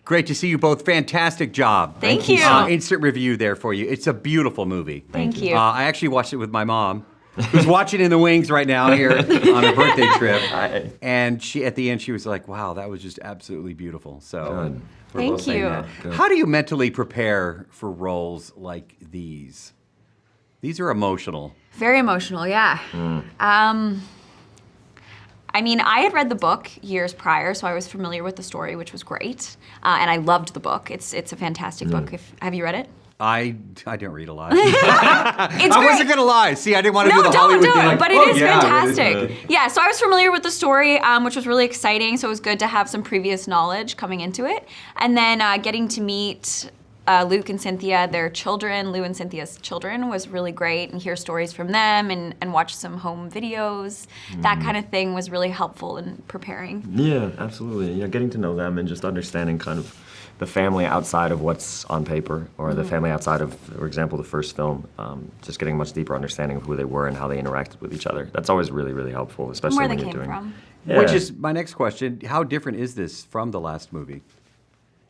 Great to see you both. Fantastic job. Thank you. Instant review there for you. It's a beautiful movie. Thank you. I actually watched it with my mom, who's watching in the wings right now here on a birthday trip. Hi. And she, at the end, she was like, wow, that was just absolutely beautiful. So Good. we're Thank both saying you. that. Good. How do you mentally prepare for roles like these? These are emotional. Very emotional, yeah. I mean, I had read the book years prior, so I was familiar with the story, which was great. And I loved the book. It's a fantastic book. Have you read it? I didn't read a lot. It's I wasn't great. gonna lie. See, I didn't want to No, do the Hollywood thing. don't. Like, But it oh, is yeah, fantastic. Yeah, so I was familiar with the story, which was really exciting. So it was good to have some previous knowledge coming into it. And then getting to meet Luke and Cynthia, their children, Lou and Cynthia's children, was really great, and hear stories from them and watch some home videos. That kind of thing was really helpful in preparing. Yeah, absolutely. Yeah, getting to know them and just understanding kind of the family outside of what's on paper, or the family outside of, for example, the first film. Just getting a much deeper understanding of who they were and how they interacted with each other. That's always really, really helpful, especially Where when they you're came doing. from. Yeah. Which is my next question. How different is this from the last movie?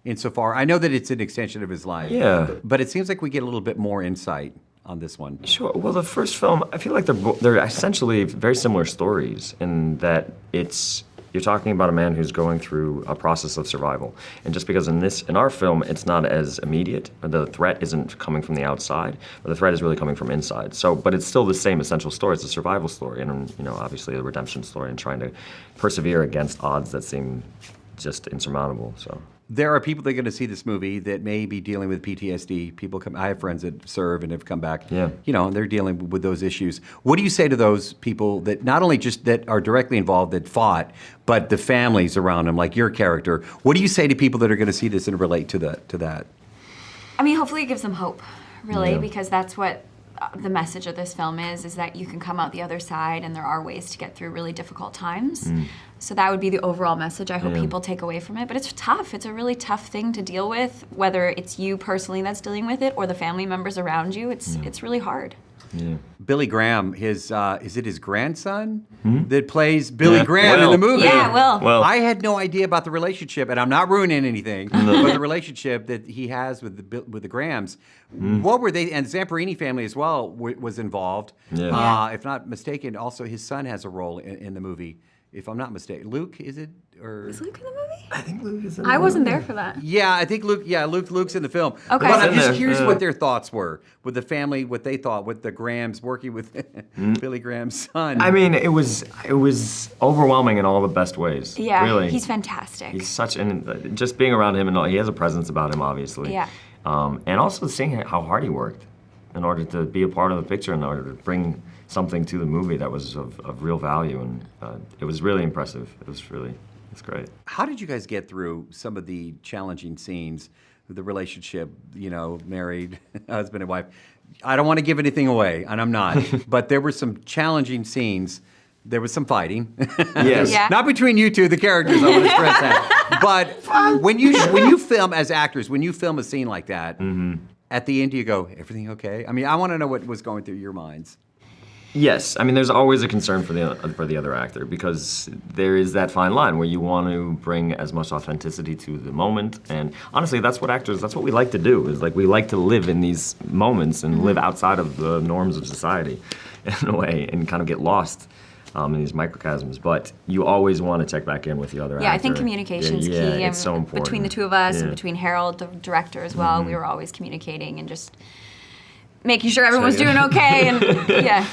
Insofar, I know that it's an extension of his life. Yeah. But it seems like we get a little bit more insight on this one. Sure. Well, the first film, I feel like they're essentially very similar stories in that you're talking about a man who's going through a process of survival. And just because in our film, it's not as immediate, the threat isn't coming from the outside, but the threat is really coming from inside. So, but it's still the same essential story. It's a survival story, and obviously a redemption story, and trying to persevere against odds that seem just insurmountable. So. There are people that are going to see this movie that may be dealing with PTSD. I have friends that serve and have come back. Yeah. And they're dealing with those issues. What do you say to those people that not only just that are directly involved that fought, but the families around them, like your character? What do you say to people that are going to see this and relate to that? I mean, hopefully it gives them hope, really, Yeah. because that's what the message of this film is that you can come out the other side, and there are ways to get through really difficult times. So that would be the overall message I hope people take away from it. But it's tough. It's a really tough thing to deal with, whether it's you personally that's dealing with it or the family members around you. It's really hard. Yeah. Billy Graham, is it his grandson that plays Billy Graham in Will. the movie? Yeah, Will. Well, I had no idea about the relationship, and I'm not ruining anything, but the relationship that he has with the Grahams. What were they? And the Zamperini family as well was involved. Yeah. If not mistaken, also his son has a role in the movie. If I'm not mistaken, Luke, is it? Or Is Luke in the movie? I think Luke is in I the wasn't movie. there for that. yeah, I think Luke. Yeah, Luke's in the film. Okay. But I'm He's in just there, curious yeah. what their thoughts were with the family, what they thought, with the Grahams working with Billy Graham's son. I mean, it was overwhelming in all the best ways. Yeah, really. he's fantastic. He's just being around him, and all, he has a presence about him, obviously. Yeah. And also seeing how hard he worked in order to be a part of the picture, in order to bring something to the movie that was of real value, and it was really impressive. It's great. How did you guys get through some of the challenging scenes, the relationship, married, husband and wife? I don't want to give anything away, and I'm not, but there were some challenging scenes. There was some fighting. Yes. Yeah. Not between you two, the characters, I want to stress that. But when you film as actors, when you film a scene like that, at the end do you go, everything okay? I mean, I want to know what was going through your minds. Yes, I mean, there's always a concern for the other actor, because there is that fine line where you want to bring as much authenticity to the moment, and honestly, that's what we like to do, is like we like to live in these moments and live outside of the norms of society in a way, and kind of get lost in these microcosms, but you always want to check back in with the other actor. Yeah, I think communication's key. Yeah, and it's so important. Between the two of us and Yeah. between Harold, the director, as well, we were always communicating and just making sure everyone was doing okay. And yeah.